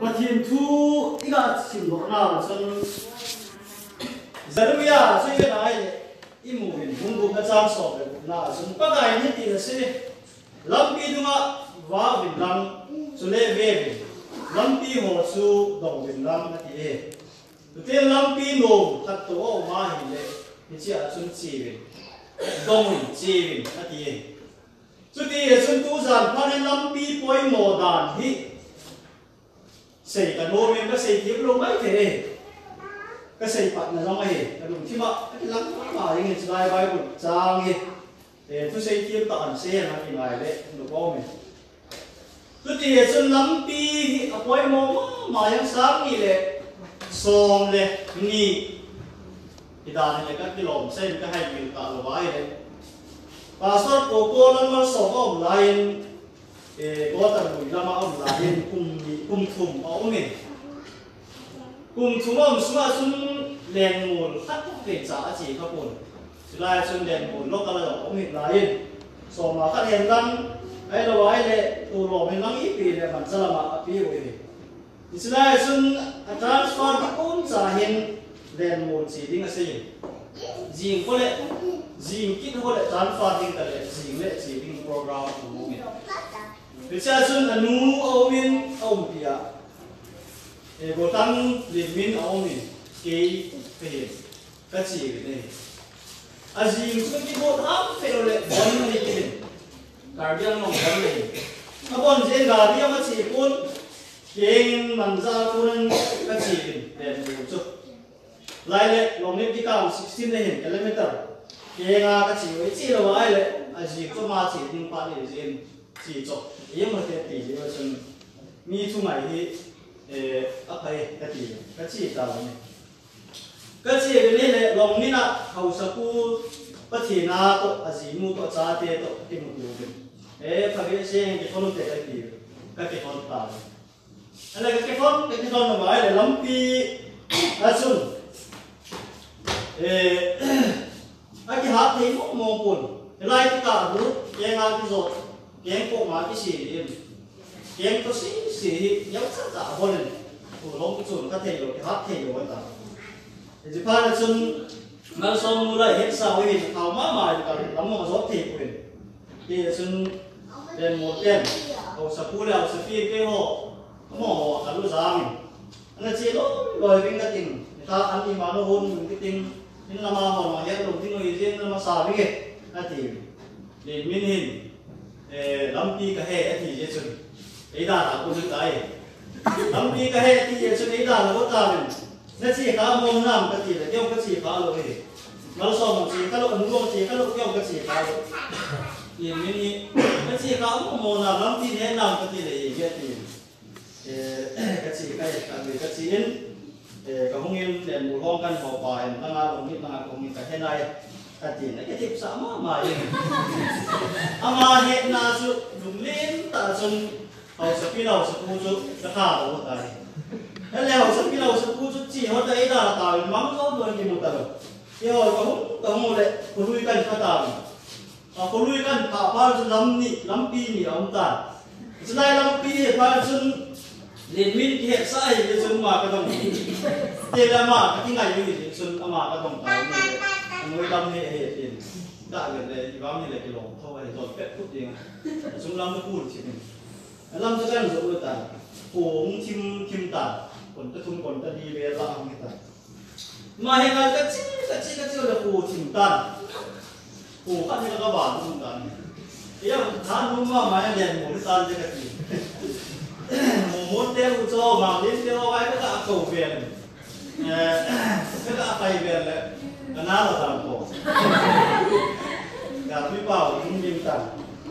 mà thiên thu ít là chìm độ nào chân giờ bây giờ suy nghĩ này ít mù hình vùng vùng cái trang sổ về vùng nào chân các cái như thế là gì lâm pi đúng không và bình lăng cho nên về lâm pi hồ su đầu bình lăng là gì đầu tiên lâm pi nổ thật tổ mà hình lệ thì chỉ là chân chỉ về đông hình chỉ về là gì cho thì chân tu giản phan lâm pi bôi mồ đàn hi xây cái nô men cái xây tiếp luôn mấy thế cái xây bạn là do mày cái đúng chứ mà cái lắm mà những người slide bài một trang gì để tôi xây tiếp tận xe là cái này đấy được không mình tôi thì chân lắm pi quay mồ mà yang sáng gì đấy xôm đấy nghỉ thì đàn này các cái lồng xây cái hai miếng cả lồng bài đấy và sau cô lần mà sổ ông lại có tờ bụi làm ông lại cùng thùng ông mình cùng thùng ông xuống đèn mùn thắt về trả chỉ các bồn lại xuống đèn mùn lúc đó ông mình lại sổ mà các đèn lăn ấy đâu ấy để tụ lò mình lăn ít vì để bản chất là mà pi rồi thì lại xuống transfer các ôn trả hiện đèn mùn chỉ đi ngay xây gì có lẽ gì kỹ có lẽ transfer đi cái lẽ gì lẽ chỉ đi program của mình bây giờ chúng ta nu ông bia bộ tăng liền min ông mình cái cái gì này gì cũng cái bộ áp phải rồi lẽ bón này cái này cả điang nó bón này các con trên gà điang cái gì con cái mặn ra con cái gì để mua chút lại lẽ lòng nếp cái cao 16 này km cái cái gì vậy chỉ là vậy lẽ gì cũng mà chỉ đi qua để gì chỉ cho yếu mà thế thì giờ chân mi thu mày thì ấp hay cái gì tao này cái gì cái này là lòng ní na hậu sa cu bất thì na to gì mu to cha te to cái một điều phải biết xem cái con cái gì cái con tao anh là cái con là vậy là lắm pi asun cái hạt thì cũng mong buồn lại cái cả bút cái ngang cái rồi cái cổ mà cái gì cái có gì nhau chắc cả hồi này của nó cũng chuẩn các thầy rồi cái hát thầy rồi ta thì phải là chân mà xong mua lại hết sao thì thảo má mài cả lắm mà rót thầy quyền thì chân đèn một đèn hồ sập phu lèo sập phi cái hồ mỏ cả lúa giang anh là chỉ rồi bên cái tình người ta ăn đi mà nó hôn cái tình nên là mà họ mà hết đồng tình người riêng mà xả đi cái thì để miên hình lắm pi cái hệ thì dễ chừng ấy là cô dứt tay lắm pi cái hệ thì dễ chừng ấy là có ta mình nó chỉ cả môn làm cái gì là kêu cái gì phá rồi nó xong một chỉ cái lúc ứng dụng chỉ cái lúc kêu cái gì phá rồi thì mình cái chỉ cả môn làm lắm pi thế làm cái gì để biết thì cái gì cái gì đến cái không yên để một con căn bỏ bài tăng không biết cái thế này cái gì này cái tiếp sẵn mà ama hiện na su đúng lên ta chân hậu sắp phi đầu sắp u chút sẽ khá đâu tại thế là hậu sắp phi đầu sắp u chút chỉ họ thấy là ta mắng tốt rồi như một tờ thì họ có một lệ có lui cần cho ta có lui cần thả bao lắm pi nhỉ ông ta cái này lắm pi thì bao chân liền min cái hệ sai cái chân mà cái đồng thì là mà cái ngày như thế chân mà cái đồng tàu người đâm hệ tiền đại gần đây thì bao nhiêu là cái lỗ thôi rồi pet phút gì chúng làm nó cool chứ làm cho cái rồi ta cũng chim ta còn cái thùng còn ta đi về làm người ta mà hiện tại cái gì là cụ chim ta cụ phát hiện các bạn không ta thì là tháng hôm mà anh đèn một tan cho cái gì muốn đeo cho mà đến đeo cái cả cầu về cái cả tay về lại nó là làm cổ cả quý bảo cũng nghiêm túc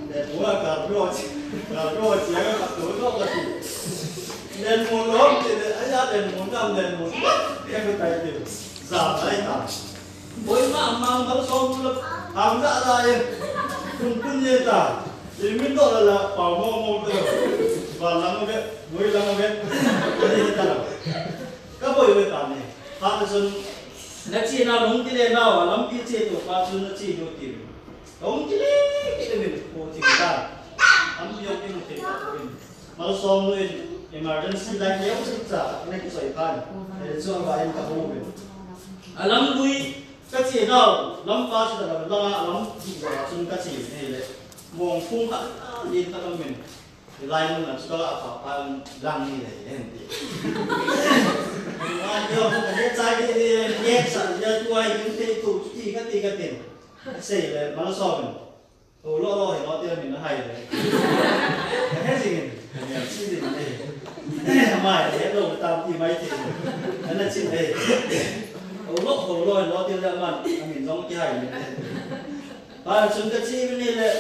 để bố là cả rồi chỉ cái đối nó là gì đèn một lốp thì ấy ra đèn một năm đèn một cái tay kiểu giảm đấy cả mỗi mang nó xong là hàng ra đây cũng như ta thì mình đó là bảo mong và làm cái mỗi làm cái gì ta các buổi với ta này hắn sơn nó chỉ nào đúng cái này nào lắm cái chế độ phát sinh nó chỉ được tiền đúng cái này mình cố chỉ ta ăn nhiều cái một cái mà xong rồi emergency line leo sinh trả này cái sợi phan để cho anh em cả hồ về lắm lui cái gì nào lắm pha chỉ là lắm gì gọi chung cái gì này đấy mong phung hẳn đi ta làm mình thì line mình là cho cả phan răng như này em thì mà giờ cái hết trái đi nhét sẵn giờ tôi những cái tủ chỉ cái tiền xây là mà nó so mình ồ lo thì nó tiền mình nó hay đấy hết gì mình chi gì này mày hết đâu tao thì mấy thì anh là chuyện này ồ lo nó tiền ra mà mình giống cái hay mình và chúng ta chi bên này là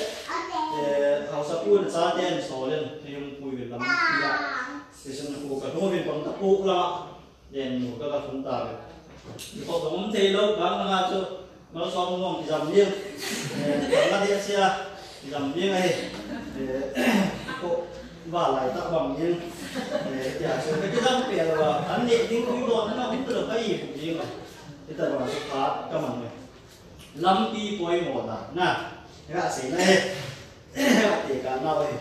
học tập quân xã tiền số lên thì dùng cùi về làm gì thì chúng ta phụ cái công việc bằng tập phụ là đèn ngủ các chúng ta có tổng thể lâu bắn là cho nó xong ngon thì dầm liêng là địa xe thì dầm liêng này và lại tạo bằng liêng giả sử cái dòng tiền là anh định những quy đồ nó không được cái gì cũng riêng rồi cái tờ bằng xuất phát các bạn này lâm pi quay một à nè cái hạ sĩ này thì cả nào đây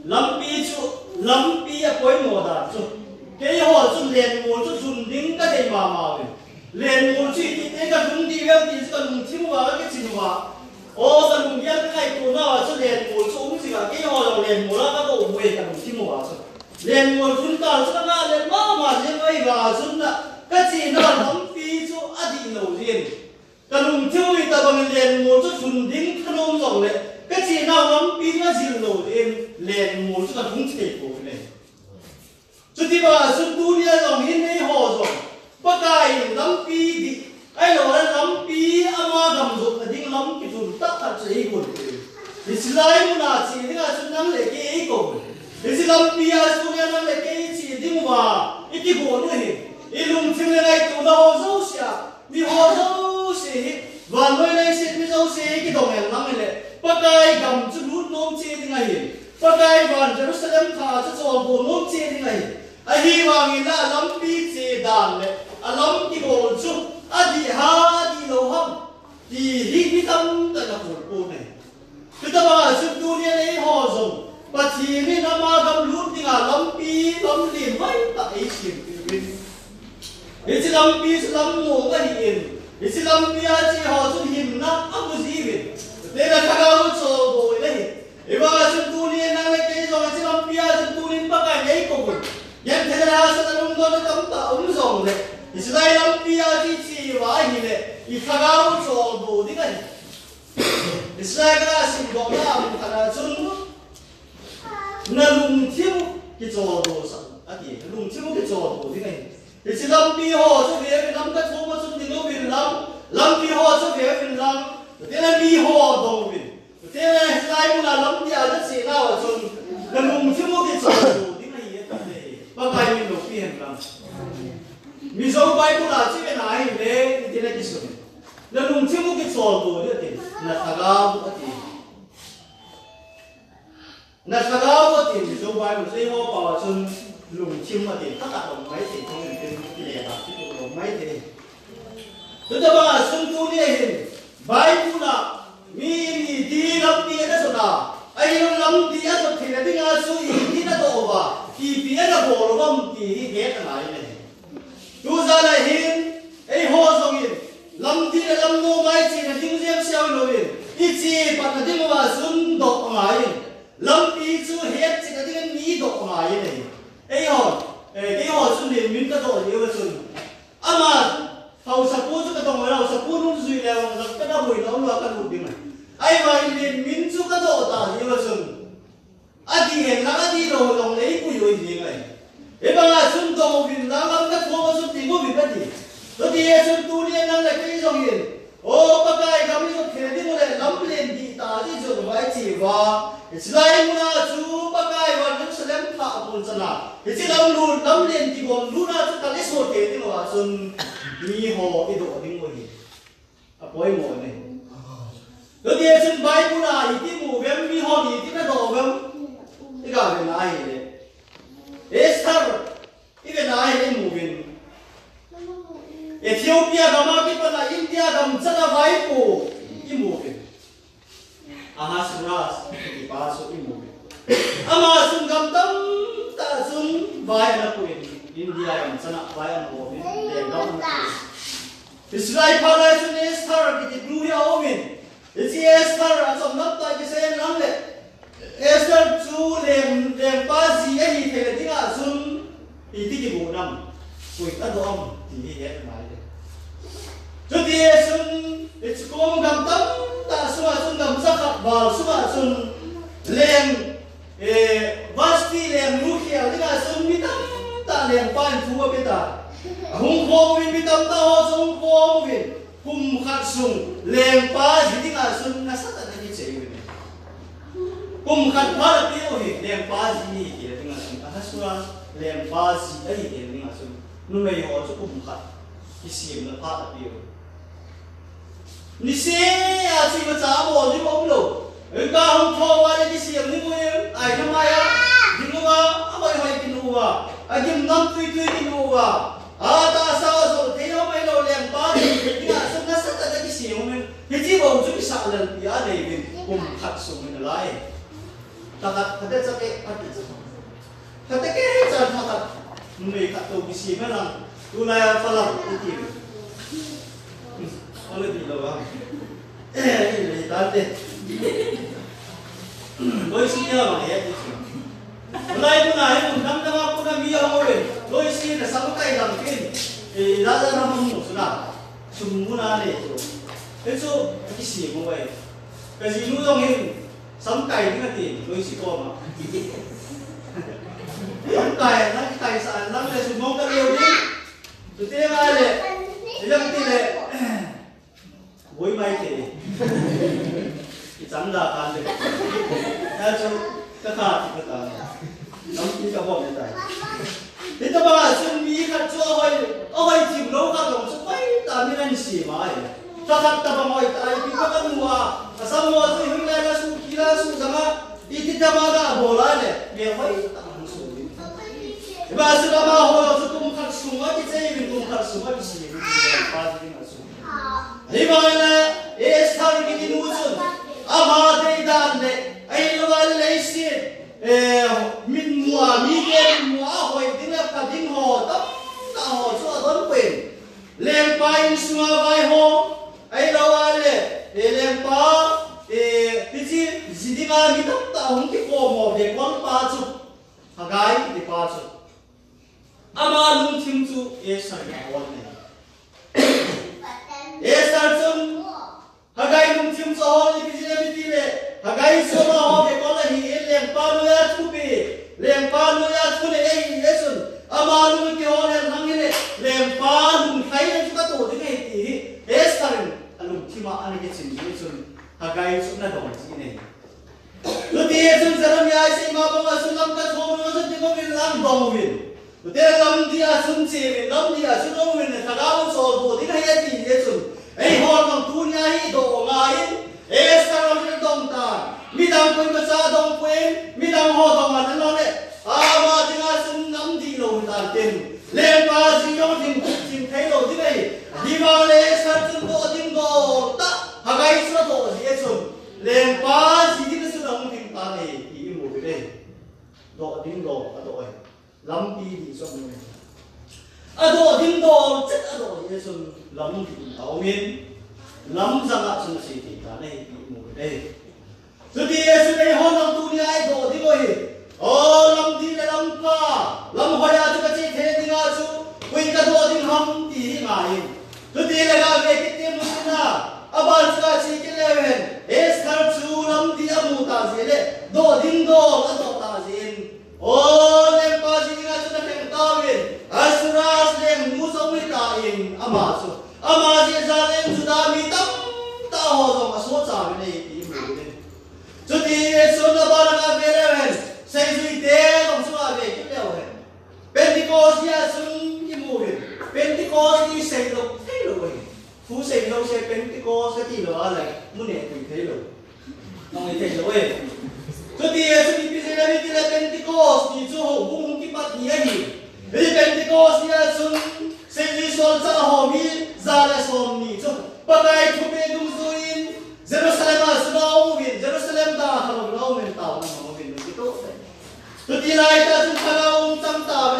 lâm pi quay một à chú cái họ chú liền một chú dùng những cái gì mà liền một chỉ cái dùng đi về thì cái dùng thiếu vào cái gì mà ô cái dùng cái này của nó chú liền một chú gì cả cái họ liền một là các bộ mùi cái dùng thiếu vào liền một chúng ta chú nó liền mà riêng ấy và chúng là cái gì nó lâm pi chú adi nấu riêng cái dùng thiếu thì ta còn liền một chú dùng những cái nôm rồi đấy cái gì nào lâm pi nó riêng nấu riêng liền một chú ta dùng chỉ của này chú thì bà chú tu đi lòng hin ấy họ rồi bắt cái lâm pi thì ai nói là lâm pi ama cầm dụng là tiếng lâm cái dùng tất cả chỉ một thì chỉ lại một là chỉ là chú năng lấy cái ấy của thì chỉ lâm pi chú năng lấy cái chỉ tiếng mà ít cái bộ nữa thì ít lùng tiếng này tụi nó dâu xia vì họ dâu xia và nơi này sẽ bị dâu xia cái đồng này lắm này bắt cái cầm chú lút nôm chia tiếng này bắt cái van Jerusalem thà chú cho bộ nôm chia tiếng này hi vang in la lam pi che dan le alam ki bol chu adi ha di lo ham di hi tam ta na ko ne kita ba su dunia nei ho zong pa chi ni na ma gam lut ni ga lam pi lam lim mai ta ai sim pi ni chi lam pi su lam mo ga hi in ni chi lam pi a chi ho chu him na amu ji vi te na ka ga cho bo le e ba su dunia na le ke zo chi lam pi a su dunia pa ka nei ko yan thế là sao ta không có tấm tạo ứng dụng này thì sau đây lâm pi đi chỉ vài gì này thì thằng áo cho đồ đi cái thì sau đây cái là xin gọi là một thằng chân nó lùng thiếu cái cho đồ sẵn thì lùng thiếu cái cho đồ đi cái thì sau lâm pi họ cho về lâm cái số mà xuân thì nó về lâm pi họ cho về về lâm thế là pi họ đồ về thế là sau đây là lâm pi rất xịn nào ở chân nó lùng thiếu cái cho đồ và bài mình đầu tiên là mình dấu bài cũng là chỉ cái này để thì này cái số là lùng thiếu cái số đồ đấy thì là thằng nào thì mình dấu bài mình sẽ ho bảo chân lùng thiếu mà thì tất cả đồng mấy thì không được cái lẻ là cái đồng mấy thì tôi cho bạn xuân tu đi hình bài cũng là mi đi làm tiền đó rồi ai làm tiền đó thì là tiếng Anh suy nghĩ nó đâu và thì phía là bộ nó không thì hết là này tu ra là hin ấy ho xong hin lâm thì là lâm nô mai chỉ là tiếng riêng sao rồi ít chỉ bắt là tiếng mà xuân độc này lâm thì chú hết chỉ là tiếng mỹ độc này này ấy ho cái ho xuân thì mình cái đồ gì vậy xuân ama hậu sập bút cái đồ này hậu sập bút nó duy là cái đó mùi nó là cái lụt tiếng này ai mà mình chú cái đồ ta gì vậy xuân adi hen la adi lo long nei ku yoi ji ngai e ba la sun to bin la lam ka ko sun ti go bi ba di do ti e sun tu ni nang la ke jong yin o pa kai ga mi so khe di mo le lam len di ta ji jo ba chi wa Israel mu na chu pa kai wa Jerusalem tha pun chana e chi lam lu lam len ti bom lu na chu ta le so te ti wa sun ni ho i do ding mo hi a poi mo ne do ti e sun bai mu na i ti mu vem mi ho ni ti na do vem cái cái này này, Esther, cái này này moving. Ethiopia gama kita na India gam sana vai po, cái moving. Ahasuras, cái paso cái moving. Ama sung gam tam vai na ku India yang sana vai na ho de dong Israel phala sun Esther ki blue ya omin It's Esther asom not ta ki sen lam le Esther chu lem pa ji a hi the tinga sun ti ki bu nam ku ta dom ti he mai de chu ti sun it's kom gam tam ta sun gam sa khat bal sun lem vasti lem nu ki a tinga sun mi tam ta lem pan thu a beta hung khom win mi tam ta ho sung khom win kum khat sung lem pa ji tinga sun na sa ta ni che win kum khat pa la pi o hi lem pa ji ni ki tinga sun a hasura lem pa ji a hi ke tinga sun nu me ho chu kum khat ki sim na pa ta pi o ni se a chi ma cha bo ni mo lo ka hung tho wa ni sim ni mo ai na ma ya dinu wa a hoi hoi ki nu wa a gim nam tui tui ki nu wa ta sa so te no mai lo lem pa ni tinga sun na sa ta ki sim mo hi ji bo chu ki sa lan pi a nei win kum khat sung ni lai takat kata cakap ada cakap kata kere cakap takat mereka tu bisi mana tu laya falam itu oleh di luar ini tante kau isinya apa ya mulai pun ayah pun dam aku nak biar orang kau isi dah sampai dalam kin dah nama sudah semua ni itu isi mulai kasi lu dong ini sắm cày cái tiền đôi xí con mà sắm cày nó cái cày sẵn lắm để dùng mông ta yêu đi từ tiên ai để làm tiền để cuối mai thì chẳng là can được ta cho các khả thì các ta đóng cái cả bọn này thế ta bảo xuân mỹ khát cho hỏi chìm lâu khát lòng số mấy ta mới ăn xì mà ta khát ta bảo hỏi ta cái các anh mua asal mua tu hình lai la su kila su sama iti tamaga bola le me mai tamang su ba su da ma ho su kum khat su ma ki chei bin kum khat su ma ki si pa di ma su ai ba la e sthar ki din usun ama de dan le ai lo wal le si min mua mi ke mua hoi din la ka din ho tam ta ho su don pen lem pa in su ma vai ho ai lo wal le lem pa Tiji zidinga mitam ta hong ki ko mo de kwang pa chu hagai ki pa chu ama lung thim chu sar ya won ne sar chung hagai lung thim cho ho ni ki mi ti le hagai so ma ho de ko la hi lem pa no ya chu bi lem pa no ya chu le ei sun ama lung ki ho le hang le lem pa lung khai le chu ka to de ke ti sar alung thima ani ke chin ni sun hagai sun na dong chi ne tu ti sun saram ya si ma ba sun lam ka thom no sun ti ko min lam dong win tu te lam di a sun chi win lam di a sun dong win ka ga un so bo ti ha ti ye sun ei ho dong tu nya hi do nga in saram ni dong ta mi dang ko ka sa dong pen mi dang ho dong an lo le a ma ti nga sun lam di lo ta ten le pa si yo tin tin thai lo ti nei di ma le sar sun do tin do ta hagai su do ye sun lem pa si ti su dong tin ta nei ti mu bi le do tin do a do ai lam pi di so mu a do tin do chet a do ye sun lam tin tao min lam zang a sun si ti ta nei ti mu bi le su ti ye su nei ho nang tu ni ai do ti lo hi o lam ti le lam pa lam ho ya chu ka chi the ti nga chu win ka do tin ham ti nga in tu ti le ga ve ki ti mu na aban ka chi ki le wen es thar chu lam ti amu ta je le do din do a do ta jin o lem pa ji nga chu na theng ta wen asuras lem mu so mi ta in ama chu ama ji za lem chu da mi tam ta ho so ma so cha ne ti mu ne chu ti so na ba na ve le wen sai zui te dong su a ve ki le wen Pentecost ya sun ki mu wen Pentecost ni sai lo thai lo wen phú sinh đâu sẽ Pentecost cái gì đó là muốn để mình thấy rồi không thấy rồi cho thì sự đi bây giờ đi là Pentecost thì cho họ cũng cái bắt gì ấy vì Pentecost ya sun sẽ đi sol sa họ mi ra là som ni cho bắt ai thu về đúng rồi Jerusalem là sao vì Jerusalem ta không lâu mình tạo nó mà mình cái tốt đấy cho thì lại ta chúng ta ông tâm tạo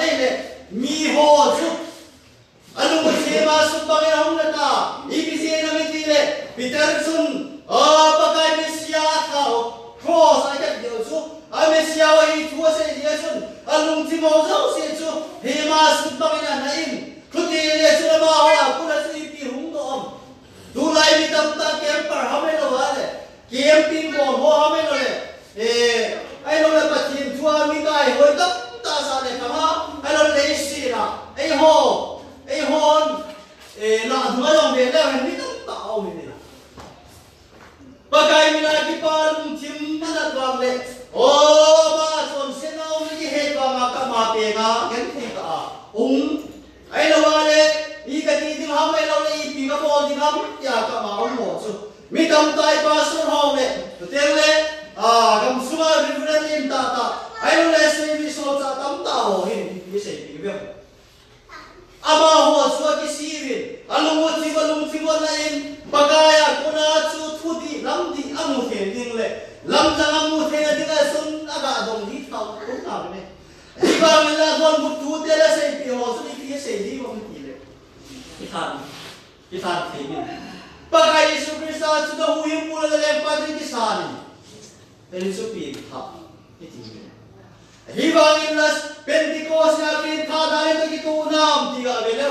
alung ti mo zo se chu he ma su bang ina na in thu ti le chu ma ho ku la su pi hung no om tu lai mi tam ta kem par ha me lo wa le kem pin bo ho ha me lo le ai lo la pa tin thua mi kai hoi tam ta sa le ka ma ai lo le si na ai hon la du ma lo me le mi tam ta o mi ne pakai mi na ki pa lung tim ma na wang le o ma son se na o mi he ba ma ka ma pe nga ken thi ka ai lo wa le I ka ti ding ha mai lo le I pi ka bo ding ha ya ka ma o mo chu mi tam tai pa so ho le to te le kam suwa reverend in ta ai lo le se mi so cha tam ta ho hin pi se pi be ama ho so ki si ri alung ti mo na in bagaya kuna chu thu di lam di amu the ding le lam jang amu the na ding a sun aga dong di thau ko ta ne I ba me la don bu tu de la se pi ho so ni pi se di mo ti le I than the ni bagaya Yesu Christa chu da hu yim pu le le pa di ki sa ni Ele su pi tha I ti ne hi ba in las Pentecost na pi tha da ni ki tu nam ti ga be le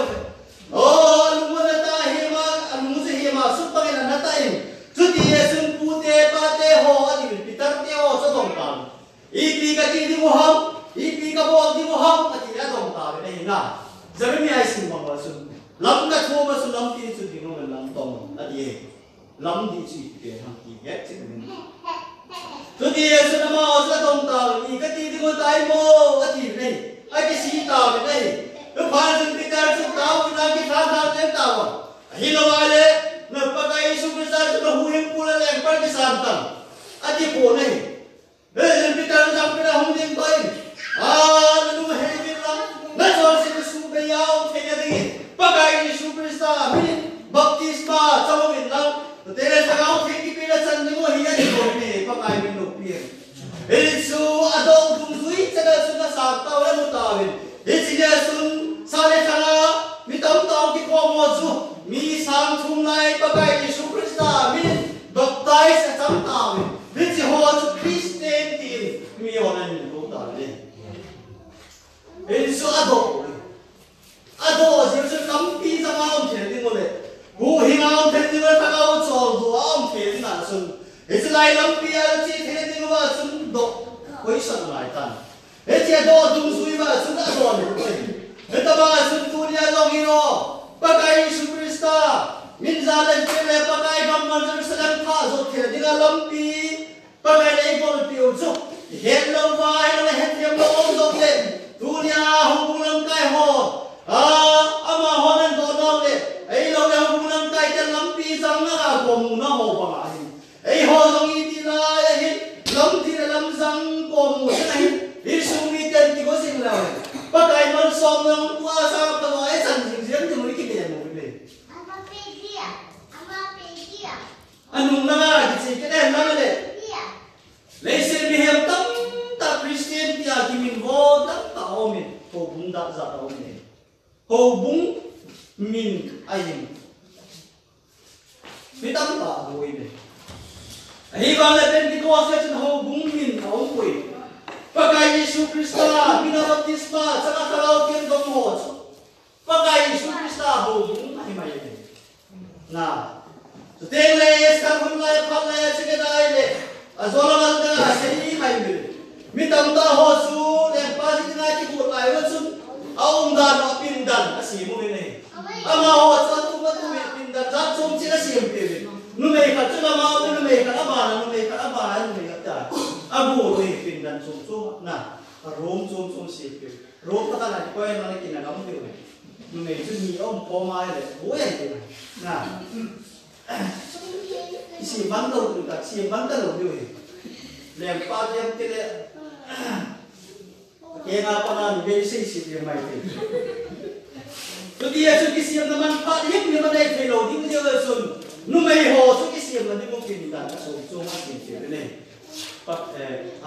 oh lu na ta hi ma lu se hi ma su pa na ta in chu ti Yesu pu te pa te ho ti pi tar te ho so dong ta I pi ka ti di mo ham I pi ka bo di mo ham ka ti ya dong ta be nei na zabe mi ai sim ma su lam ka chu ma su lam ti su ti no lam tong a ti lam di chi pe ham ti ge chi ni chu ti Yesu na ma o sa dong ta I ka ti di mo tai mo a ti nei ai ki si ta be nei lu pa sun pi tar su ta u na ki tha tha le ta wa hi lo wa le na pa ka Yesu Christa su na hu him pu le le pa ki san ta a ti po nei le sun pi tar sa pe na hum ding pai lu he bi la na so se su be yao the ne ding pa ka Yesu Christa mi baptisma chaw min la te le sa ga the ki pi la san ni mo hi ya ni ko ne pa ka mi no pi Yesu adong tung sui cha da su na sa ta wa mu ta win Yesu sa le thanga mi tam taw ki ko mo chu mi sang thum lai pa kai Yesu Christa mi baptize a tam taw mi chi ho chu Christian tin mi onan ni ko ta le Yesu ado Yesu tam pi sa ma om the ni mo le hu hi ma om the ni ma ta ga o chol do om the ni na sun Yesu lai lam pi a chi the ni ma sun do koi sa lai tan Ece do tung sui ba sun da do ni ko Eta ba sun tu dia long ino pakai Yesu Christa min zalan pele pakai gam man sedang tha zo the dinga lampi pakai le gol piu zo het lo ba lo het yam lo zo le dunia hu lam kai ho ama honan do no le ei lo le hu lam kai te lampi sang na ko mu na ho ba ai ei ho long I ti la hi lam ti lam sang ko mu sa hi Yesu mi ten ti ko sing la pakai man som nang tua sa pa lo ai san sing sing ti mo ki te mo le anung na nga ki chi ke den na le le se mi hem tam ta Christian ti a ki min go tam ta o min ho bung da za ta o min ho bung min ai mi tam ta do I ne hi ba le ben ki ko se chen ho bung min ta o ko pakai Yesu Christa mina baptisma sa ka lao ken dong ho pakai Yesu Christa ho bung ai mai ne na so te le ska hun lai phal le che ke dai le a zo la mal da se ni mai mi tam ta ho su le pa si na ki ku lai wa sun aum da no pin dan a si mu ne ama ho sa tu ma tu pin dan za chom chi na si pe nu me ka chu ma nu me ka ba nu me ka ba nu me ka ta abu le pin dan chom chom na rom chom chom si pe rom ka ta na ko na ki na lam pe nu me chu ni om po mai le bo ya te na si ban đâu được cả si ban đâu được làm pa dem te le ke na pa na be si mai te to dia chu ki si na man pa yek ni ma dai te lo ding je sun nu mai ho chu ki si na ni mo ki ni da so so ma ki te ne pa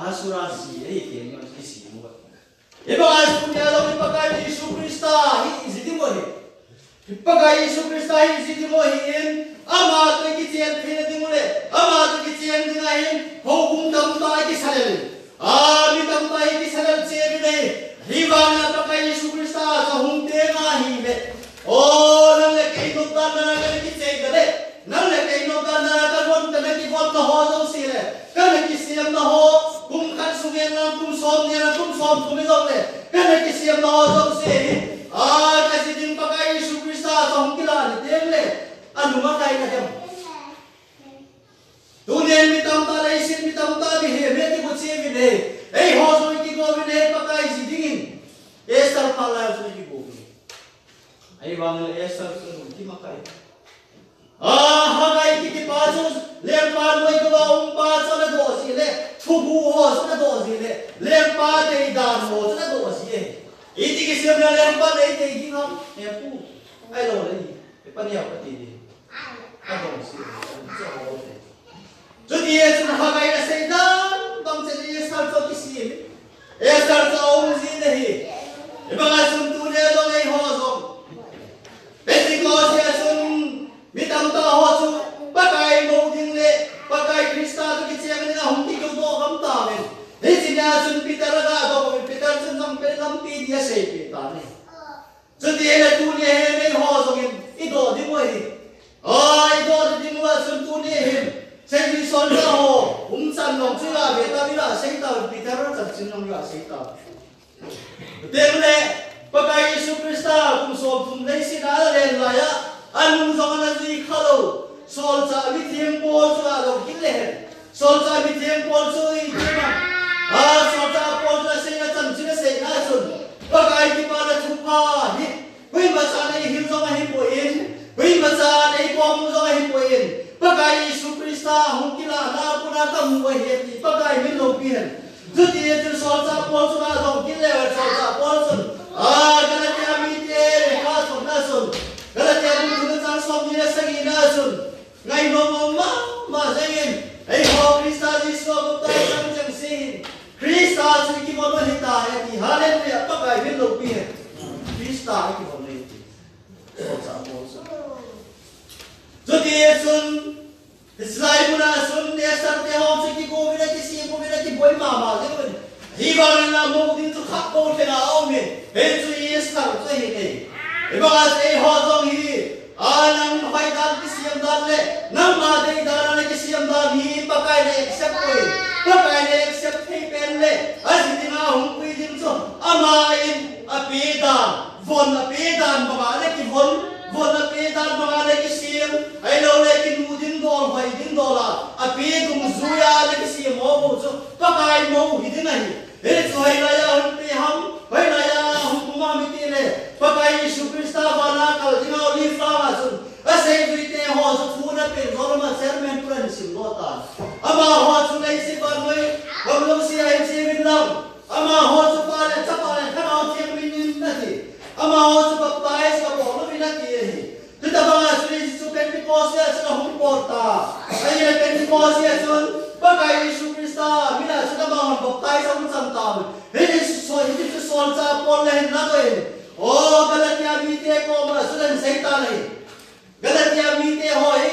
asura si ei ke no ki si mo e ba as ku ya lo pa ka Yesu Christa hi zidi mo ni pakai Yesu Christa hi zidi mo hin ama to ki chen phine ding mo le ama to ki chen ding ai hin ho bung dam ta ki salel mi dam ta ki salel che bi nei hi vang na pa kai Yesu Krista ka hung te nga hi be o nang le kai no ta na ka ki che ga le nang le kai no ta na ka ron ta na ki von na ho zo si le ka na ki siam na ho kum khat su ge na kum som ne na kum som kum zo le ka na ki siam na ho zo si a ka si ding pa kai Yesu Krista ka hung ki la ni te le anu ma kai ka hem tu ne mi tam ta le sin mi tam ta bi he me ki ko che vi le ei ho zo ki go vi le pa kai si ding Esther pa la zo ki go ai wang le Esther so ki ma kai ha kai ki pa zo le pa noi ko pa zo le do si le thu bu ho zo le do si le pa de da ho zo le do si e ti ki se le pa le de ki ngam e pu ai lo le e pa ni a pa ti di a do si zo ho le zo di es na ha kai na se da bang se di Esther zo ki si Esther zo om si le hi e ba ga sun tu le do ngai ho zo Pentecost ya sun mitam ta ho chu pakai mo ding le pakai Krista tu ki chiang ni hum ti ko do kam ta men he chi na sun Peter ga do Peter sun sam pe lam pi dia se pe ta ne chu ti le tu ne he me ho zo gen I do di mo hi ai do di mo sun tu ne he se ni son ga ho san long chu ga be ta bi la se ta Peter ra chan chin long ga se ta tem le pakai Yesu Krista kum so tum le si da le la ya an zo na ji khalo sol cha bi thiam pol cha lo kin le sol cha bi thiam pol chu I ma sol cha pol cha se na chan chi se na sun pakai ki pa na chu pa hi hui ma cha nei him zo ma hi po in hui ma cha nei po mu zo ma hi po in pakai Yesu Krista hung ki la na pu na tam wa he ti pakai min lo pi hen zu ti chu sol cha pol chu na lo kin le sol cha pol sun Galatia mite ha sun na sun Galatia mu chang som ni sa gi na sun ngai no ma zengin ei ho Krista Jesu ko ta sang chang sin Krista su ki mo no hita ya ti hallelujah pa kai bin lo pi Krista ki mo ne ti so sa mo sun zo ti sun Islai mu na sun ne sa te ho su ki ko vi ki si ko vi ki boy ma je ko hi ba na mo din tu khap ko te na au me he chu yes ta chu hi nei e ba se ho zong hi anang hoi dal ki siam dal le nam ma de dal le ki siam dal hi pa kai le accept koi pa kai le accept thei pen le a si ti na hung kui din chu ama in a pe dan von a pe dan ba le ki von a pe dan ba le ki siam ai lo le ki nu din dol hoi din dola a pe dum zuya le ki siam mo bo chu pa kai mo hi din ai he choi la ya hun pe ham hoi la ya hum ma mi ti le pakai Yesu Krista bana kal jinga li flawa sun ase vrite ho so thuna pe gorma sermen puran sim lota ama ho chu nei si ban noi bamlo si ai si min lam ama ho chu pa le chapa le khana ho thiam min na ti ama ho chu pa pai sa bo no min na ti hi tu ta ba su ni su Pentecost ya sa hum porta ai le Pentecost ya sun pakai Yesu Krista mina sa ba hum baptai sa hum sam ta he so hi tu sol cha pon le na doi Oh, Galatia mite ko ma sudan saita nahi. Galatia mite hoi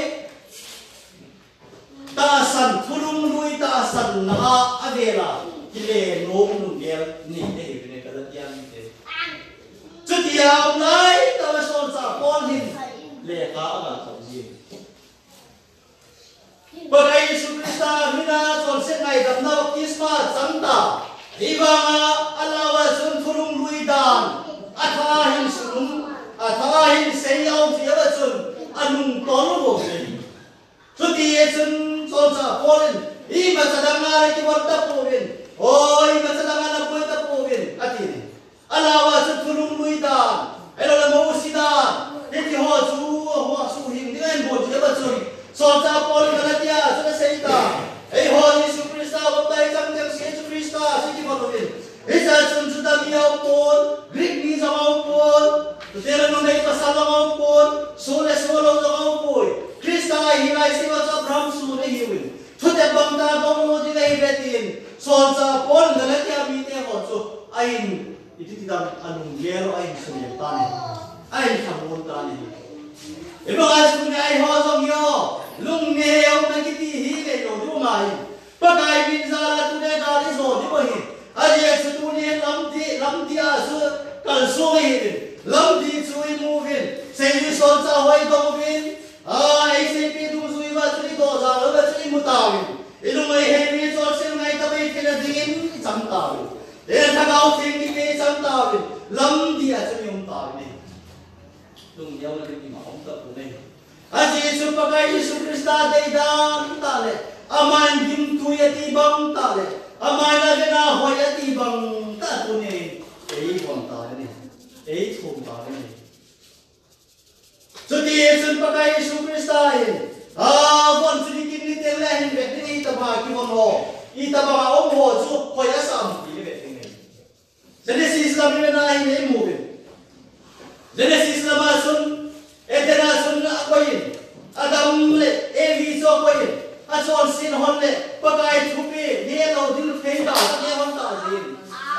ta san thulum lui ta san na avela kile nom nung gel ni de ne Galatia mite. Chutia nai ta sol sa pon hin le ka aga thong ji. Pakai Yesu Krista mina sol se ngai dam na baptisma santa. Ibanga alawa sun thulum lui dan. Athahin sun athahin seyau jiaba sun anung tonu bo se chuti sun solsa polen I masadanga ki warta povin oi masadanga na poita povin atini alawa sun thulum luida elo la mo sida ti ho su him ni en bo jiaba sun solsa pol galatia sun seita ei ho Yesu Krista baptai sang Yesu Krista siki bolovin Isa sun suda miau pol Greek ni sama pol Tutera no nei pasal sama pol Sole solo sama pol Krista hilai siwa sa Abraham su ne hiwin Tute bangta bomo di nei betin Solsa pol Galatia mite ho so ain itu tidak anung gero ain sunyem tane ain kamun tane Ibu asu ne ai ho song yo lung ne yo na kiti hi le no du mai pakai bin zala tu ne dali so di bo hi Aje su tu ni lam ti a su kal su hi lam ti su i mu vin sei ni son cha hoi dong vin ai sei pi tu su i ba chu ni do za lo ba chu ni mu ta vin ilung ai he ni so sim ngai ta bai thela din cham ta vin le tha gao thing ni ke cham ta vin lam ti a chu ni um ta vin lung yau na ki ma om ta pu nei aje su pa kai su krista dei dan ta le aman gim tu ya ti bang ta le amai na ke na hoi ya ti bang ta tu nei ei bon ta le ei thum ta le so ti sun pa kai su krista in bon su ni kin ni te le hin ve ni ta ba ki bon ho I ta ba om ho chu hoi ya sam ti le ve nei Genesis la mi na hi nei mu ve Genesis la ma sun etena sun na koin Adam le Evi so koin a chon sin hon le pakai thupi ne lo dil phei da ne hon ta jin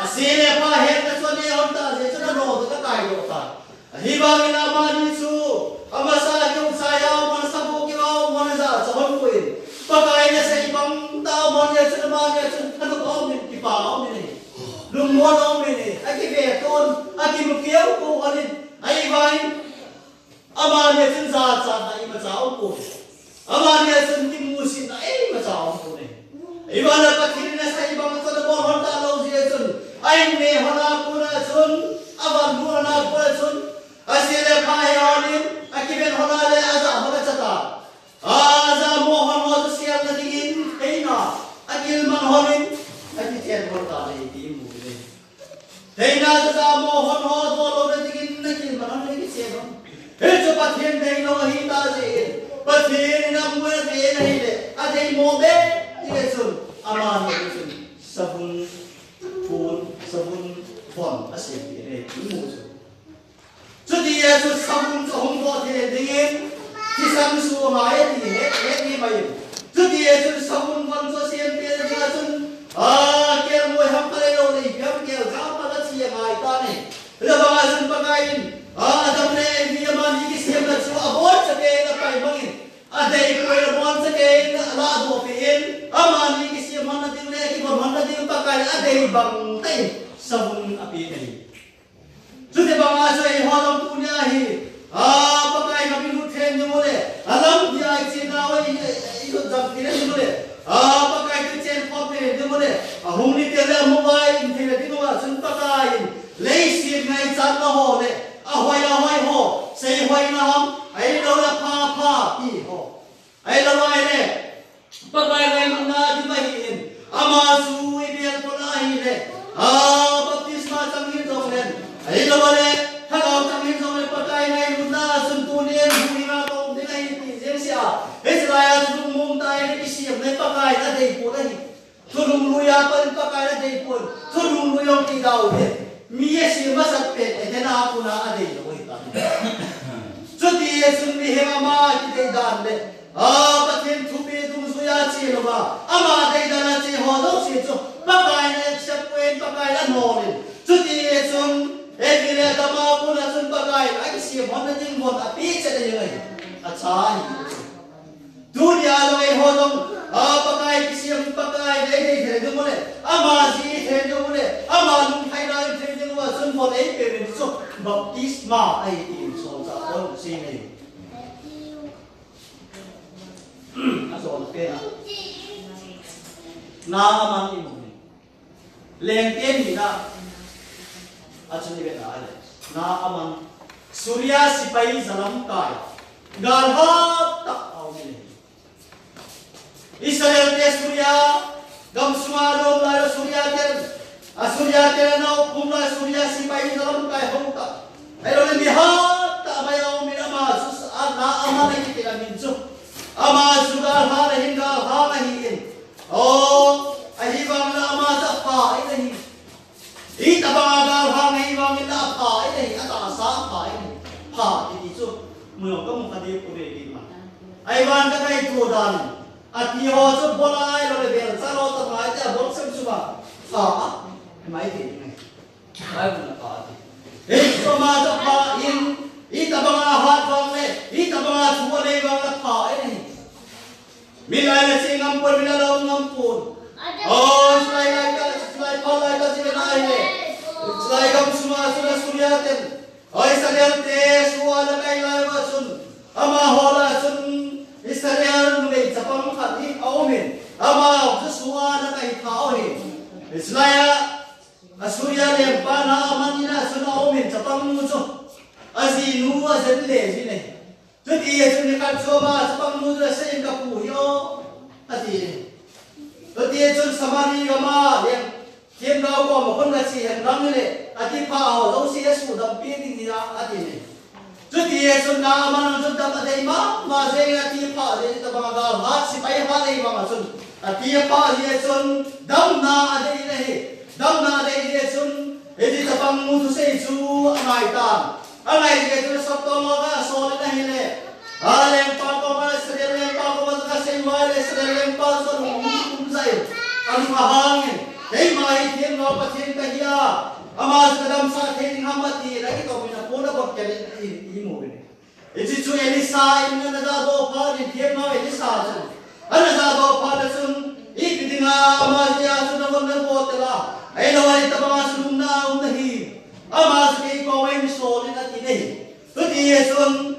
a se le pa he ka chon ne hon ta je chona ro ka kai do ta hi ba mi na ma ni chu ama sa kyung sa ya mon sa bu ki wa mon za chon koin pakai ne sei bang ta mon ne chona ma ne chon ka ko mi ki pa o mi ne lum mo no mi ne a ki ve ton a ki mu kiau ko anin ai vai ama ne chun za cha na I ma cha o ko ama ne chun ki mu sin na ai ma cha o ko ne ai ba na pa thil na sai ba ma chon bo hon ta lo je chun ai ne hona ko na chun aba nu na ko chun a se le pha ya ni a ki ben hona le a za hona cha ta a za mo hon ho to sial na ding ei na a kil man honin a ki chen hon ta le ti mu ne ei na za mo hon ho do lo na ding na kil man hon ki se ba he cho pa thien dei no hi ta je pa thien na mu de nei le a dei mo be ye chun ama ne chun sabun phun sabun phon a se ti ne ti mu chu chu ti ye chu sabun cho hong bo the ding ki sam su ma ye ti he ni mai chu ti ye chu sabun phon cho siem te na chun a ke mo ham pa le lo nei pyam ke ga pa la chi mai ta ne le ba chun pa kai Adam ne mi ma ni ki siem na chu a bot sa ke na pai mangin a dei ko le bon sa ke la do pe in ama ni ki siem man na ding le ki bon man na ding pa kai a dei bang tai sabun a pi nei chu te ba ma sai ho lam tu nya hi a pa kai ma bi lu then ni mo le alam di ai chi na oi I ko jam ti ne mo le a pa kai ki chen pho pe ni mo le a hong ni te le mobile in the ti no chun pa kai le siem ngai chan na ho le a hoi ho sei hoi na ham ai lo la pha pi ho ai lo ai le pa kai ngai na di mai in ama su I bian ko na hi le a baptisma chang hin dong len ai lo le tha ga chang hin dong le pa kai ngai lu na sun tu ne hu na to de ngai ti je sia Israel su mum tai ne ki siam ne pa kai na dei po dai thu lung lu ya pa kai na dei po thu lung lu yong ti dau de mi ye si ma sat pe e na pu na a dei lo ta chu ti ye sun mi he ma ki dei dan le a pa then thu pe dum su ya chi lo ba ama dei dan na chi ho do si chu pa kai na sap wen pa kai la no le chu ti ye sun e ki le ta ma pu na sun pa kai a ki si mo na ding mo a pi che de ngai a cha hi dunia lo e ho dong a pa kai ki si pa kai dei dei the de mo le ama si the de mo le ama lung thai na the de mo sun mo ei pe ni chu baptisma ai ti so cha ko si nei a so pe na aman ni mo leng ten ni na a chu ni be na aman surya sipai zalam kai gal ha tak au ni Israel te surya gam sumaro la surya te no kum la surya sipai zalam kai hong ta ai lo ni ha ta ma yo mi ma sus na ama ni ki la min chu ama sugar ha la hin ga ha la hin o ai bang la ama ta pa ai la hin I ta ba ga ha ngai bang la pa ai la hin ta sa pa ai pa ti chu mu yo ko mu ka de ko re ki ma ai ban ka kai tu dan ati ho chu bolai lo le bel sa lo ta mai ta bol sam chu ba pa mai ti ngai ai bu na pa ti ei so ma ta pa in I ta ba ha bang le I ta ba chu le bang la pa ai ni mi lai la chi ngam pon mi la lo ngam pon oh slai lai ka pa lai ka lai gam suma suna surya ten oi salian te suala kai lai wa sun ama hola sun isalian ngai chapam khati aumin ama su suala kai thao hi islaya asurya le pana amanina suna aumin chapam nu chu azi nu azen le ji ne tudi ye sun ka choma chapam nu ra se ka pu yo ati tudi ye sun samari gama le thiên cao có một con là gì hàng năm này, thì phao đâu xí số đầm bia thì ra, thì này, chút thì xuân nào mà nó xuân đầm ở đây mà dễ thì phao thì tao bằng gạo hát xí bay hát đây mà xuân, thì phao thì xuân đầm na ở đây này, đầm na đây thì xuân, thì tao bằng mua thuốc chú ngày này thì tôi sắp tới mà cái số này này, lên phao có mà sẽ lên phao có mà cái xây mới lên sẽ lên phao xuân cũng dày, ăn mà hàng Hei mai thiên ngau pathen kahia ama kadam sa thein hamati lagi to mina pona bok kele I mo ne ichi chu elisa in na za do pa ni thiên ngau elisa chu ana za do pa la sun I kidinga ama ya su na won na bo tela ai lo ai ta ma su na hi ama su ke ko wai mi so ni na ti nei tu ti ye sun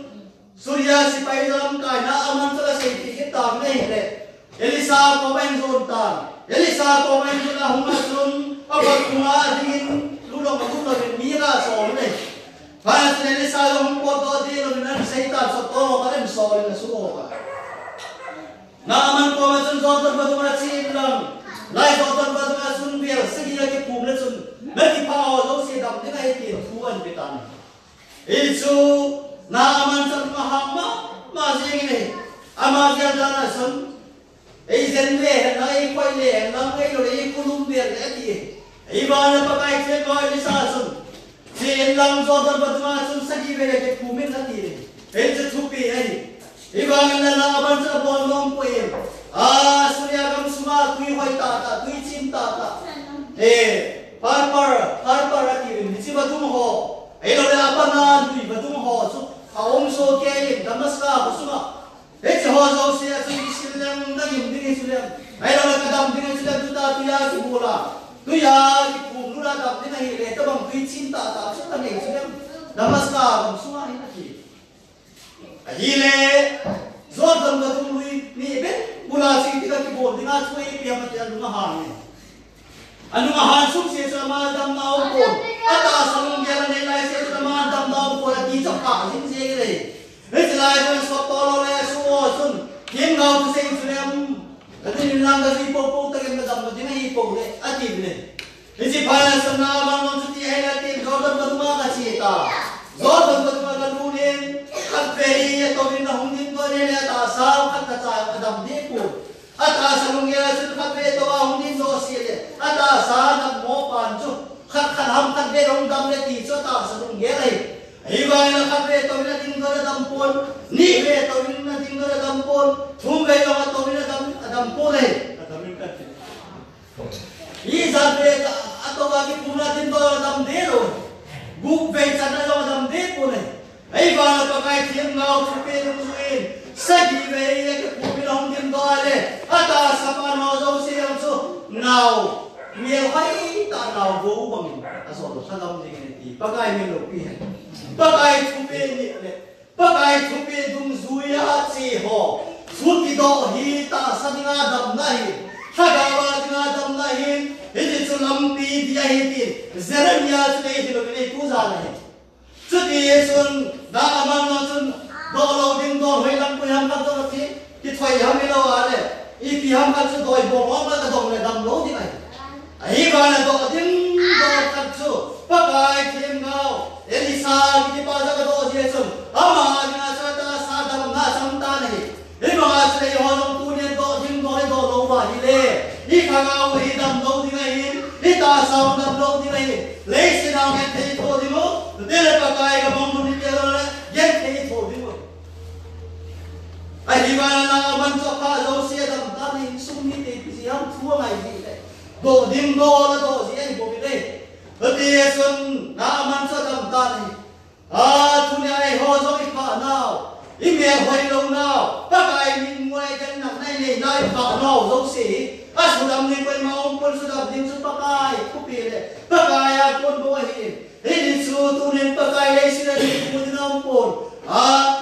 surya si pai dam kai na aman sa se ti ke tam nei le elisa ko wai zon tan Elisa ko mai na hunga sun abot kunga din lulong magulo din mira so ne para sa Elisa long po do di lo na seitan so to ka so na suko ka naman ko ma sun so to ba ma sin lang lai so to ba ma sun biar sige ke pum na sun na ki pa do se dam din ai ti thuan bitan isu naman sa mahama ma sing ne ama ya dana sun ai dân về nó ai quay lẻ nó ai rồi ai kulum việc đấy thì ai bao nhiêu bác ai chơi coi đi sao sung chuyện làm cho tao bắt mà sung sắc về cái phù minh đó thì ai chơi thú vị ai bao nhiêu là bạn sẽ bon long quay surya gam suma tui hoài ta tui chim ta par thì mình chỉ bắt tung họ ai rồi là bạn na tui bắt tung họ su ông số kia Damascus của suma Hei cahaya jauh saya Islam dah yang dengan Islam. Ayah orang kadang dengan Islam tu dah tu ya si bola, tu ya si pun mula dah dengan ini. Tapi bang tu cinta tak cinta dengan Islam. Damascus bang semua ini lagi. Akhirnya, zon dalam dalam ni ben bola si kita kibol dengan semua ini yang macam anu mahan. Anu mahan sum si sama dalam naum pun. Atas salung jalan nilai si sama dalam naum pun lagi cakap sini sini. Hei celai dengan stop tolong le semua sun. Kim ngau tu sing sunem. Nanti ni lang kasi popo tak yang macam tu ni popo le ati le. Hei pada sana bangun cuti hari nanti kau dah berumah kasih ta. Kau dah berumah kalunin. Kat feri atau ni nak hundin tu ni atas sah kat kacau adam deku. Atas salung ya sun kat feri tu hundin tu si le. Atas sah nak mau pancu. Kat ham kat feri orang dam le tisu tak salung ya le. Iba yang kafe tau na tinggal dampon, ni be tau na tinggal dampon, thum be yang tau na dampon le. Adamin kat. Isa be atau bagi puna tinggal dampero, guk be sana yang dampo le. Iba na pakai tiang ngau kafe nungsuin, sagi be yang pupilong tinggal le. Atas apa nozau siang su ngau, miel hai tak ngau bau bang. Asal tu sadam dengan ini, pakai melopi. Pakai thupe ni le, pakai thupe dung zuya si ho, thuki do hi ta sadinga dam nahi, hagawa dinga dam nahi, ini sulampi dia hitin, Jeremia sudah itu loh ini tu jalan. Jadi sun dah aman sun, dolau ding do hilang puyam kat do ti, kitway hamilo ale, ipi ham kat su doi bomong kat dong le dam lo di ay, ay bana do ding do kat su, pakai tim ngau. Elisa kita pasal kata Yesus, ama dengan serta sadam na samta ni. Ini mga sila yung punya do jing do do lo ba hile. Ikagaw hidam do di ngayon, itasaw dam do di ngayon. Lesin ang ente ito di mo, dili pakai ka mong munit yan ente ito di mo. Ay di ba na naman sa kazaw siya dam tani sumit siyang tuwa ngay hile. Do ding do na do siya ibumili. Tapi Yesus naman sa damdani. Tunya ay hozo ipa now. Ime hoy lo now. Pakai min mo ay kan nak nai nei nai pa now zo si. asudam ni koi maum pon sudam din su pakai kupile pakaya pon bohin ini su tunin pakai le sila ni pun nampon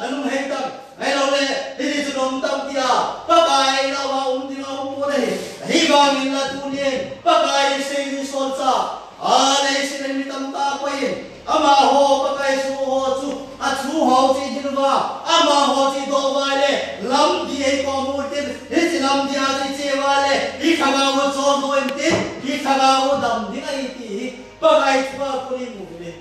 nanung hetam ai lo le ini su dom tam dia pakai lawa di nampon le hibang illa tunin pakai se ni solsa le sila ni tam ta koi ama ho pakai su ho su chu ho chi jinwa ama ho chi do wa le lam di ai ko mu tin hi lam di a chi che wa le hi khaga wo zo do en tin hi khaga wo dam di ai ti pakai pa puni mu le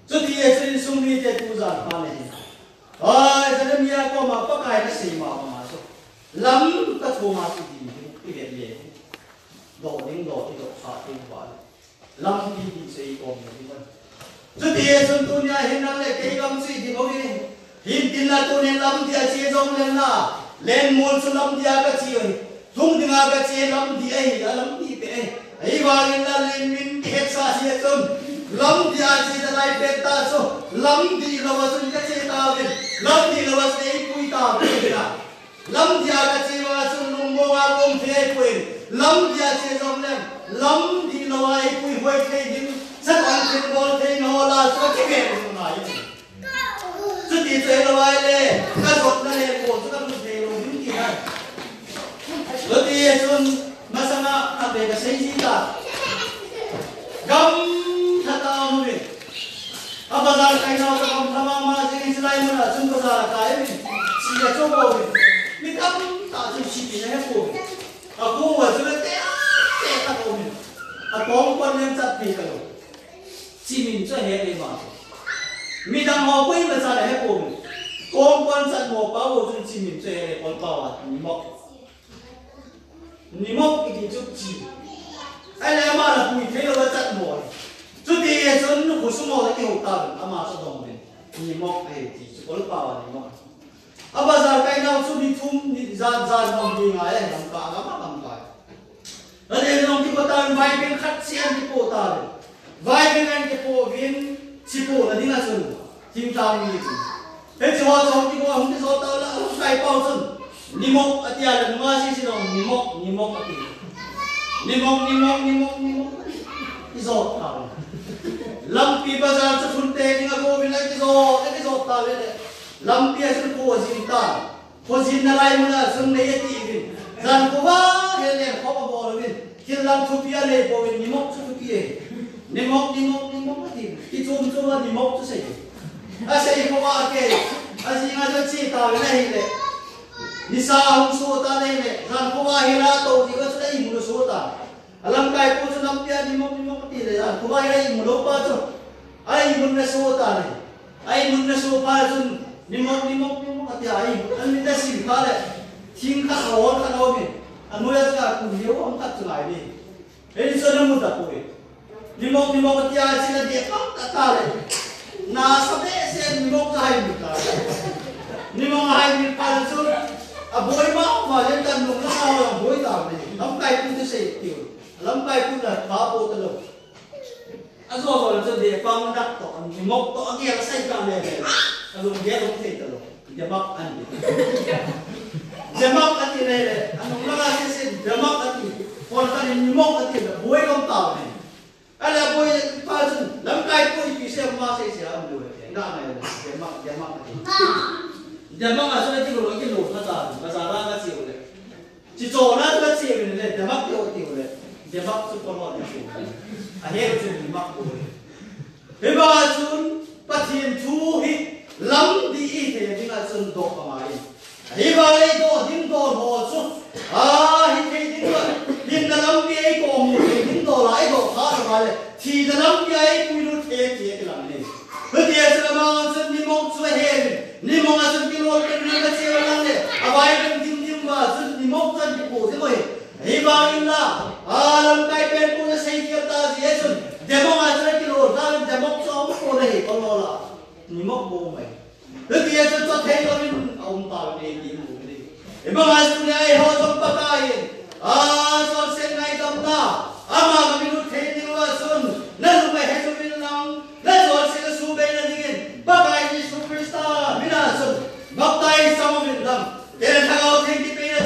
so di e sin sum ni te tu za pa le ai sa mi ya ko ma pakai ka sei ma so lam ka tho ma ti di le le do ning do ti do sa ti wa lam di di sei ko mi di so dia sentuhnya hendak le kei kam si di bogi hin dinna to ne lam dia che jong len na len mol su lam dia ka chi oi thung dinga ka che lam di ai lam di pe ai wa in la len min ke sa si chum lam dia che da lai pe ta so lam di lo wa su ka che ta ve lam di lo wa se pui ta ve na lam dia ka che wa su lung mo wa kom the pui lam dia che jong len lam di lo wa ai pui hoi the din rất ăn thịt bò thì nó là số cái việc của nó như thế. Chút tí chơi là vai lên, các ruột nó lên cổ cho các ruột về rồi những gì này. Lúc đi xuân mà sang à về cái xây gì cả, gam thật là một việc. À bây giờ cái nào cái gam tham mà cái gì lại mà chúng ta là cái mình chỉ là chỗ bò mình gam ta chỉ chỉ cái hết bò. À cô ở chỗ này té té các bò mình, à bóng con em chặt thì cái chỉ mình cho hết đi mà, mình đang học quên mà sao lại hết bụng, con quan sát học bảo hộ cho chỉ mình cho hết con bảo à, ni mốc cái gì chút chỉ, ai lại mà là quỳ thế là chặt mồi, chút đi chút nó khổ số mồi là cái hộp tàn, à mà sao đồng mình, ni mốc cái gì chút có lúc bảo à ni mốc, à bây giờ cái nào chút đi thum đi ra làm gì ngay làm cả làm cả, ở đây nó đi qua tàn vài bên khát xiên đi qua tàn. Vai bên anh cái bộ viên chỉ bộ là đi là sừng team tao như thế thế cho xong thì không thể cho tao là không phải bao sừng ni mốc ở nhà là mà xí đâu ni mốc ở kia ni mốc cái giọt tao lâm pi bây giờ cho phun tê nhưng mà cô bên này cái giọt tao đấy lâm pi sẽ cô zin là lại mà là sừng này thì viên rằng cô ba cái này khó mà bỏ được viên khi lâm thu pia này cô bên ni mốc thu pia ni mốc thì chôm là ni mốc cho xây xây có ba cái gì mà cho chị tao cái này đấy ni sa không số ta này này rằng có ba hiện ra tổ thì có sẽ im một số ta làm cái cô cho năm kia ni mốc thì đấy rằng có ba hiện ra im một ba cho ai im một số ta này ai một số ba cho ni mốc thì ai anh mình đã xin khá đấy xin khá rồi mình anh muốn là cái cũng nhiều không khát lại đi thế cho nên một tập rồi ni mok tia sila dia kau tak tahu na sampai sen ni mok hai muka ni mok hai muka langsung aboy mau macam tan nung na aboy tahu ni lampai pun tu saya tiu lampai pun dah bapo telur aso kalau tu dia pang dak to ni mok to dia sai kang dia aso dia tu sai telur jamak andi jamak ati ni anu laga sen jamak ati kalau tadi ni mok ati aboy kau tahu ni ala boy pasun lam kai boy ki se ma se am do na na jamak asal ti lo ki lo ta sa ra ga si ole chi cho na ga si le jamak ti o ti ole jamak su ko lo ti a he chu ni mak ko he ba chun pathin thu hi lam di i the ding a chun do ka mai he ba le do din do ho chu hi the din do din na lam bi ai ko mu din do lai do tha ra le thì là lắm cái quy luật thế cái làm này, bây giờ là mà dân đi mong xuôi hè, đi mong là dân đi lôi cái này cái xe làm này, à vài bên tim mà dân đi mong dân đi cổ thế rồi, hy vọng là làm cái bên cũng là xây dựng ta gì hết rồi, để mong là dân đi lôi ra để mong cho ông cô này còn lo là, đi mong bố mày, bây giờ cho thấy là mình ông tao đi đi ngủ đi, để mong là dân này họ trong bát ai, cho sen này trong ta. Ama kami lu thei ni wa sun na lu mai he bin lang na zo se su be na dingin bagai ni superstar mina sun ngọc tay sama bin lam te thao thei ki pe na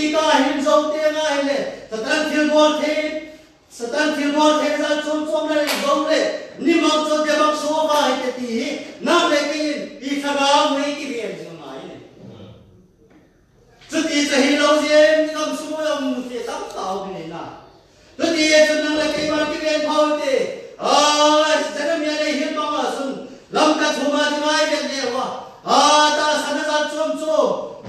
pi ka hin zo te nga hele satan thil bol the ra chom le zo le ni ma cho de bak so ka hi te ti na le ki i thaga mui ki bien jing mai ne chu ti cha hi lo je ngam su mo mu te tam tao ni na chu ti ye chu nang le ki ma ki bien phau te janam ya le hin ma sun lam ka thuma di mai ben le wa ta sana za chom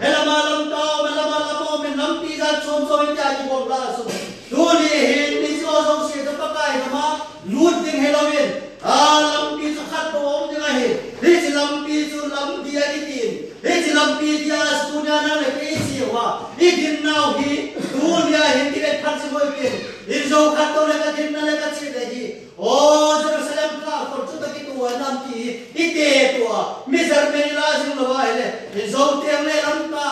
helama lam tao melama lamo men lam pi za chom in ja ji bol la sun tu ni hin ni so so se ta pa kai ma lut ding helawin lam pi chu khat to om ding hi hi chi lam pi chu lam dia ki tin hi chi lam pi dia su nya na le ke si wa hi din nau hi tu nya hin ki le phat si moi pin in zo khat to le ka din na le ka chi le hi Jerusalem ka ko chu ta ki tu lam pi hi te tu mi zar me la sing lo wa hele in zo te le lam ta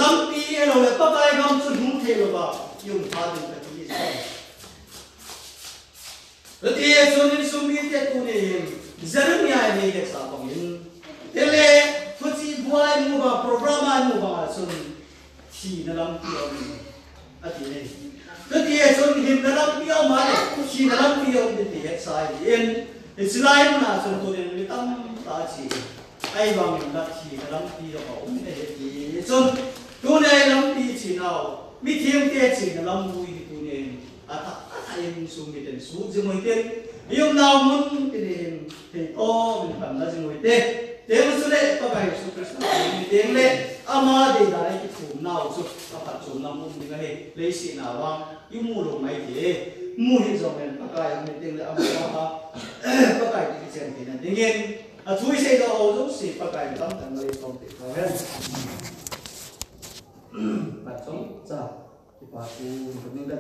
lam pi e lo le pa kai gam chu nu the lo ba yung tha din ka ti so ti e so ni sum mi te tu ne Jeremia ne ke sa bang in tele fuchi buai mu ba program mu ba sun thi na lam pi om ati ne so ti e so ni him na lam pi om ma le thi na lam pi om ti he sai in Israel na sun tu ne tam ta chi ai bang na thi na lam pi lo ba om ne ti sun tu ne lam pi chi nau mi thiam te chi na lam mui tu ne ata ai sum mi ten su je moi ten yung nào muốn thì ô mình phẩm là gì ngồi tê tiếng số lệ có bài số Christ tiếng lệ ama để đại cái phủ nào số các bạn số năm mùng những cái lấy xị nào vang yung mua đồ máy thì mua hiện rồi mình các cái mình tiếng lệ ama các cái cái chuyện thì là tiếng nhiên chui xe đó ô giống xị các cái tâm thành người không thể có hết bạn sống sao thì bà cụ mình đã